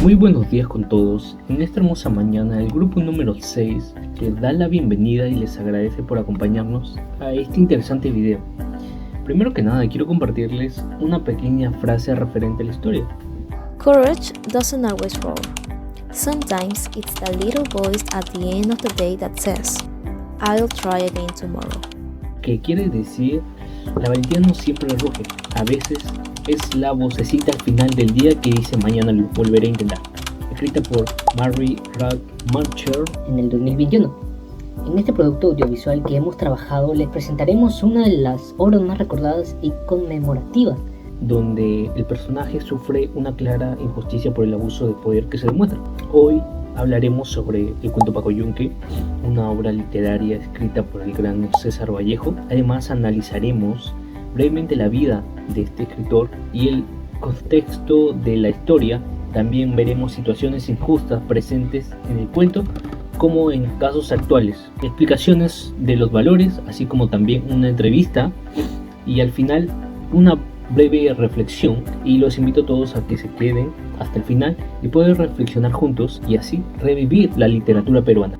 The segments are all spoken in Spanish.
Muy buenos días con todos. En esta hermosa mañana, el grupo número 6 les da la bienvenida y les agradece por acompañarnos a este interesante video. Primero que nada, quiero compartirles una pequeña frase referente a la historia. Courage doesn't always roar. Sometimes it's the little voice at the end of the day that says, I'll try again tomorrow. Que quiere decir, la valentía no siempre ruge, a veces es la vocecita al final del día que dice mañana lo volveré a intentar. Escrita por Mary Radmacher en el 2021. En este producto audiovisual que hemos trabajado les presentaremos una de las obras más recordadas y conmemorativas, donde el personaje sufre una clara injusticia por el abuso de poder que se demuestra. Hoy hablaremos sobre el cuento Paco Yunque, una obra literaria escrita por el gran César Vallejo. Además analizaremos brevemente la vida de este escritor y el contexto de la historia. También veremos situaciones injustas presentes en el cuento como en casos actuales, explicaciones de los valores, así como también una entrevista y al final una breve reflexión, y los invito a todos a que se queden hasta el final y puedan reflexionar juntos y así revivir la literatura peruana.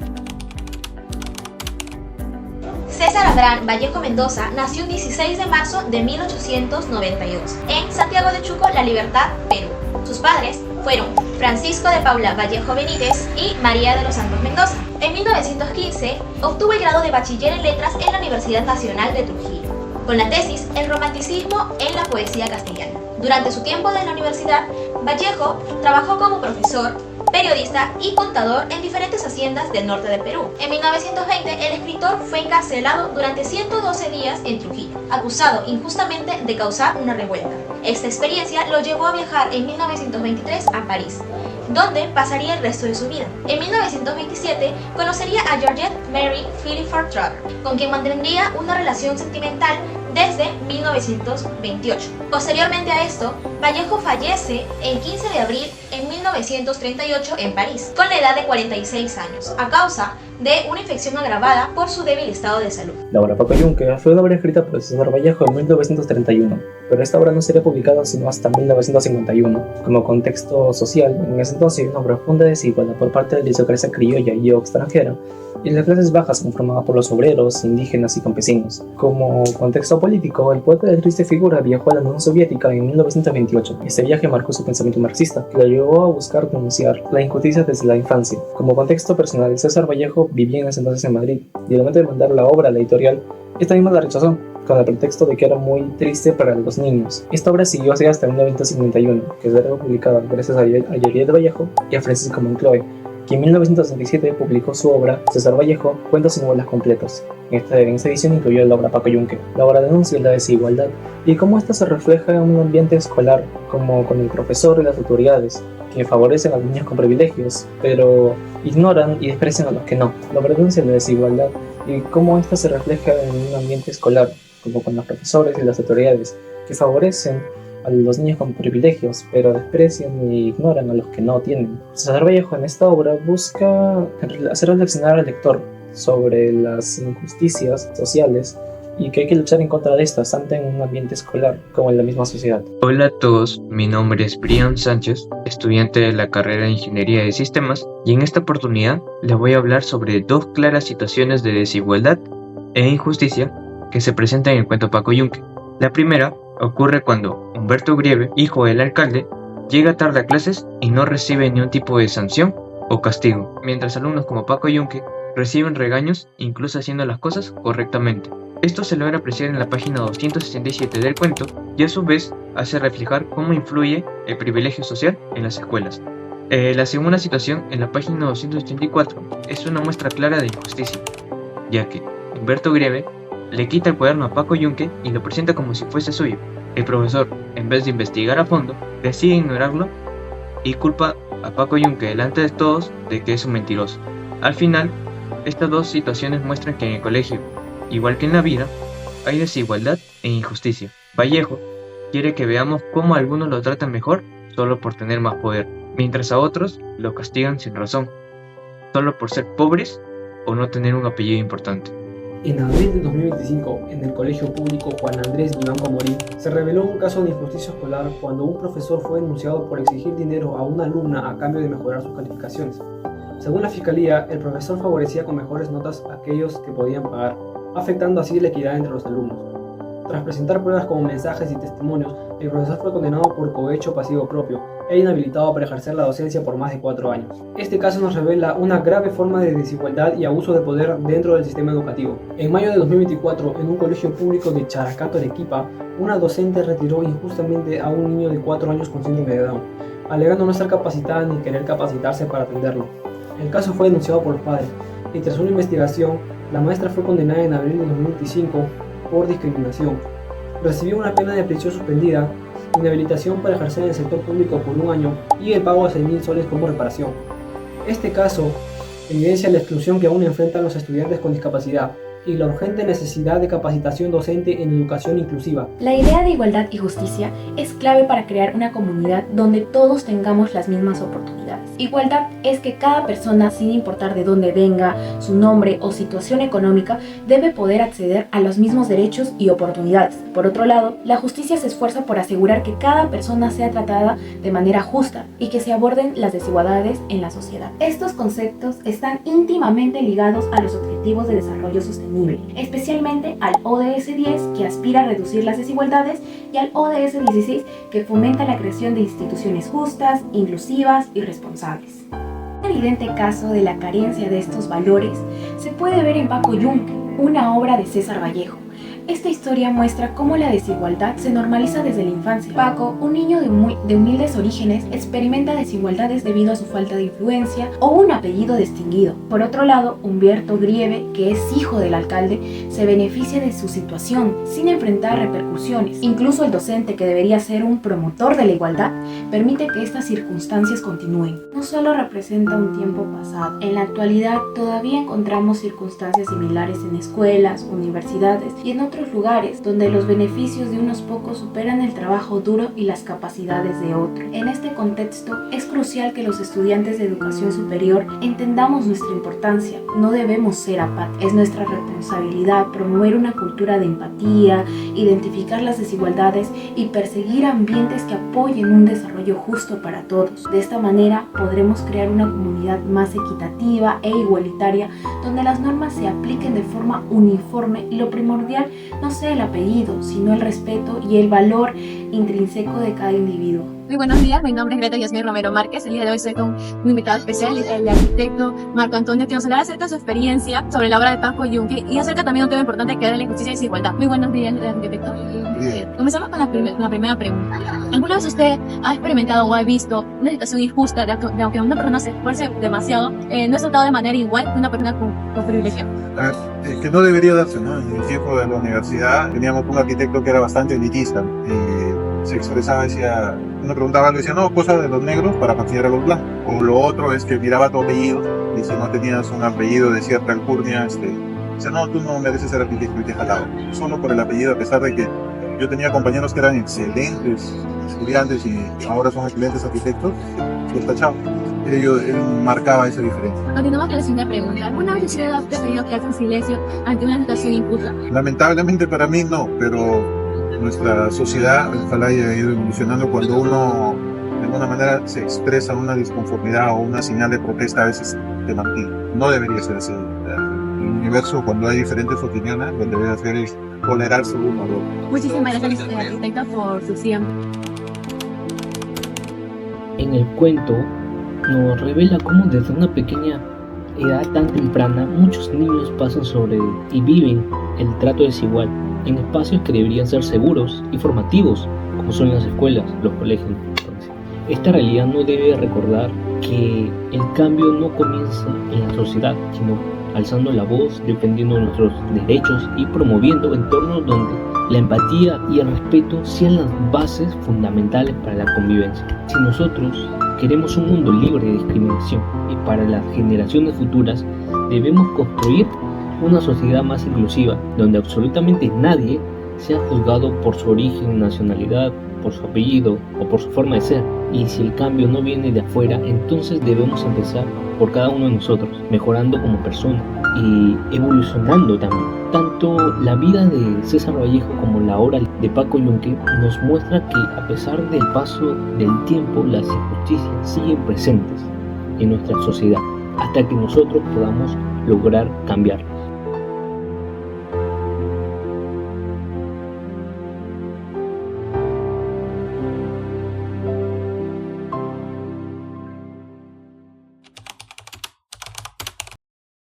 César Abraham Vallejo Mendoza nació el 16 de marzo de 1892 en Santiago de Chuco, La Libertad, Perú. Sus padres fueron Francisco de Paula Vallejo Benítez y María de los Santos Mendoza. En 1915 obtuvo el grado de bachiller en letras en la Universidad Nacional de Trujillo, con la tesis El romanticismo en la poesía castellana. Durante su tiempo en la universidad, Vallejo trabajó como profesor, periodista y contador en diferentes haciendas del norte de Perú. En 1920, el escritor fue encarcelado durante 112 días en Trujillo, acusado injustamente de causar una revuelta. Esta experiencia lo llevó a viajar en 1923 a París, donde pasaría el resto de su vida. En 1927 conocería a Georgette Mary Philipford Trotter, con quien mantendría una relación sentimental desde 1928. Posteriormente a esto, Vallejo fallece el 15 de abril en 1938 en París, con la edad de 46 años, a causa de una infección agravada por su débil estado de salud. La obra Paco Yunque fue una obra escrita por César Vallejo en 1931, pero esta obra no sería publicada sino hasta 1951. Como contexto social, en ese entonces había una profunda desigualdad por parte de la aristocracia criolla y o extranjera, y las clases bajas conformadas por los obreros, indígenas y campesinos. Como contexto político, el poeta de triste figura viajó a la Unión Soviética en 1928. Este viaje marcó su pensamiento marxista, que lo llevó a buscar denunciar la injusticia desde la infancia. Como contexto personal, César Vallejo vivía en ese entonces en Madrid, y al momento de mandar la obra a la editorial, esta misma la rechazó, con el pretexto de que era muy triste para los niños. Esta obra siguió así hasta 1951, que será publicada gracias a Georgette Vallejo y a Francisco Moncloe, que en 1967 publicó su obra César Vallejo, Cuentos y Novelas Completos. En esta edición incluyó la obra Paco Yunque. La obra denuncia la desigualdad y cómo esta se refleja en un ambiente escolar, como con el profesor y las autoridades, que favorecen a los niños con privilegios, pero ignoran y desprecian a los que no. La obra denuncia la desigualdad y cómo esta se refleja en un ambiente escolar, como con los profesores y las autoridades, que favorecen a los niños con privilegios, pero desprecian y ignoran a los que no tienen. César Vallejo en esta obra busca hacer reflexionar al lector sobre las injusticias sociales y que hay que luchar en contra de estas, tanto en un ambiente escolar como en la misma sociedad. Hola a todos, mi nombre es Brian Sánchez, estudiante de la carrera de Ingeniería de Sistemas, y en esta oportunidad les voy a hablar sobre dos claras situaciones de desigualdad e injusticia que se presentan en el cuento Paco Yunque. La primera ocurre cuando Humberto Grieve, hijo del alcalde, llega tarde a clases y no recibe ni un tipo de sanción o castigo, mientras alumnos como Paco Yunque reciben regaños incluso haciendo las cosas correctamente. Esto se logra apreciar en la página 267 del cuento y a su vez hace reflejar cómo influye el privilegio social en las escuelas. La segunda situación, en la página 284, es una muestra clara de injusticia, ya que Humberto Grieve le quita el cuaderno a Paco Yunque y lo presenta como si fuese suyo. El profesor, en vez de investigar a fondo, decide ignorarlo y culpa a Paco Yunque delante de todos de que es un mentiroso. Al final, estas dos situaciones muestran que en el colegio, igual que en la vida, hay desigualdad e injusticia. Vallejo quiere que veamos cómo algunos lo tratan mejor solo por tener más poder, mientras a otros lo castigan sin razón, solo por ser pobres o no tener un apellido importante. En abril de 2025, en el colegio público Juan Andrés Vivanco Morín, se reveló un caso de injusticia escolar cuando un profesor fue denunciado por exigir dinero a una alumna a cambio de mejorar sus calificaciones. Según la fiscalía, el profesor favorecía con mejores notas a aquellos que podían pagar, afectando así la equidad entre los alumnos. Tras presentar pruebas como mensajes y testimonios, el profesor fue condenado por cohecho pasivo propio e inhabilitado para ejercer la docencia por más de 4 años. Este caso nos revela una grave forma de desigualdad y abuso de poder dentro del sistema educativo. En mayo de 2024, en un colegio público de Characato, Arequipa, una docente retiró injustamente a un niño de 4 años con síndrome de Down, alegando no estar capacitada ni querer capacitarse para atenderlo. El caso fue denunciado por los padres y tras una investigación, la maestra fue condenada en abril de 2025 por discriminación. Recibió una pena de prisión suspendida, inhabilitación para ejercer en el sector público por 1 año y el pago de 6.000 soles como reparación. Este caso evidencia la exclusión que aún enfrentan los estudiantes con discapacidad y la urgente necesidad de capacitación docente en educación inclusiva. La idea de igualdad y justicia es clave para crear una comunidad donde todos tengamos las mismas oportunidades. Igualdad es que cada persona, sin importar de dónde venga, su nombre o situación económica, debe poder acceder a los mismos derechos y oportunidades. Por otro lado, la justicia se esfuerza por asegurar que cada persona sea tratada de manera justa y que se aborden las desigualdades en la sociedad. Estos conceptos están íntimamente ligados a los objetivos de desarrollo sostenible, especialmente al ODS 10, que aspira a reducir las desigualdades, y al ODS 16, que fomenta la creación de instituciones justas, inclusivas y responsables. Un evidente caso de la carencia de estos valores se puede ver en Paco Yunque, una obra de César Vallejo. Esta historia muestra cómo la desigualdad se normaliza desde la infancia. Paco, un niño de humildes orígenes, experimenta desigualdades debido a su falta de influencia o un apellido distinguido. Por otro lado, Humberto Grieve, que es hijo del alcalde, se beneficia de su situación sin enfrentar repercusiones. Incluso el docente, que debería ser un promotor de la igualdad, permite que estas circunstancias continúen. No solo representa un tiempo pasado. En la actualidad todavía encontramos circunstancias similares en escuelas, universidades y en otros lugares donde los beneficios de unos pocos superan el trabajo duro y las capacidades de otros. En este contexto es crucial que los estudiantes de educación superior entendamos nuestra importancia. No debemos ser apáticos. Es nuestra responsabilidad promover una cultura de empatía, identificar las desigualdades y perseguir ambientes que apoyen un desarrollo justo para todos. De esta manera podremos crear una comunidad más equitativa e igualitaria, donde las normas se apliquen de forma uniforme y lo primordial no sea el apellido, sino el respeto y el valor intrínseco de cada individuo. Muy buenos días, mi nombre es Greta Yasmín Romero Márquez. El día de hoy soy con un invitado especial, el arquitecto Marco Antonio, que nos hablará acerca de su experiencia sobre la obra de Paco Yunque y acerca también de un tema importante que es la injusticia y desigualdad. Muy buenos días, arquitecto. Comenzamos con la primera pregunta. ¿Alguna vez usted ha experimentado o ha visto una situación injusta de que una persona se esfuerce demasiado, no es tratado de manera igual que una persona con privilegio? Que no debería darse, ¿no? En el tiempo de la universidad teníamos un arquitecto que era bastante elitista. Se expresaba, decía, uno preguntaba algo y decía, no, cosa de los negros para considerar a los blancos. O lo otro es que miraba tu apellido y si no tenías un apellido de cierta alcurnia, dice, no, tú no mereces ser arquitecto y te jalaba. Solo por el apellido, a pesar de que yo tenía compañeros que eran excelentes estudiantes y ahora son excelentes arquitectos, los tachaba. Él marcaba esa diferencia. Continuamos con la siguiente pregunta. ¿Alguna vez usted ha preferido quedarse en silencio ante una situación injusta? Lamentablemente para mí no, pero nuestra sociedad, ojalá haya ido evolucionando. Cuando uno de alguna manera se expresa una disconformidad o una señal de protesta, a veces te mantiene. No debería ser así. El universo, cuando hay diferentes opiniones, lo que debe hacer es tolerarse uno al otro. Muchísimas gracias, arquitecta, por su tiempo. En el cuento nos revela cómo desde una pequeña edad tan temprana muchos niños pasan sobre y viven el trato desigual en espacios que deberían ser seguros y formativos, como son las escuelas, los colegios. Esta realidad no debe recordar que el cambio no comienza en la sociedad, sino alzando la voz, defendiendo nuestros derechos y promoviendo entornos donde la empatía y el respeto sean las bases fundamentales para la convivencia. Si nosotros queremos un mundo libre de discriminación y para las generaciones futuras debemos construir una sociedad más inclusiva, donde absolutamente nadie sea juzgado por su origen, nacionalidad, por su apellido o por su forma de ser. Y si el cambio no viene de afuera, entonces debemos empezar por cada uno de nosotros, mejorando como persona y evolucionando también. Tanto la vida de César Vallejo como la obra de Paco Yunque nos muestra que a pesar del paso del tiempo, las injusticias siguen presentes en nuestra sociedad hasta que nosotros podamos lograr cambiarlas.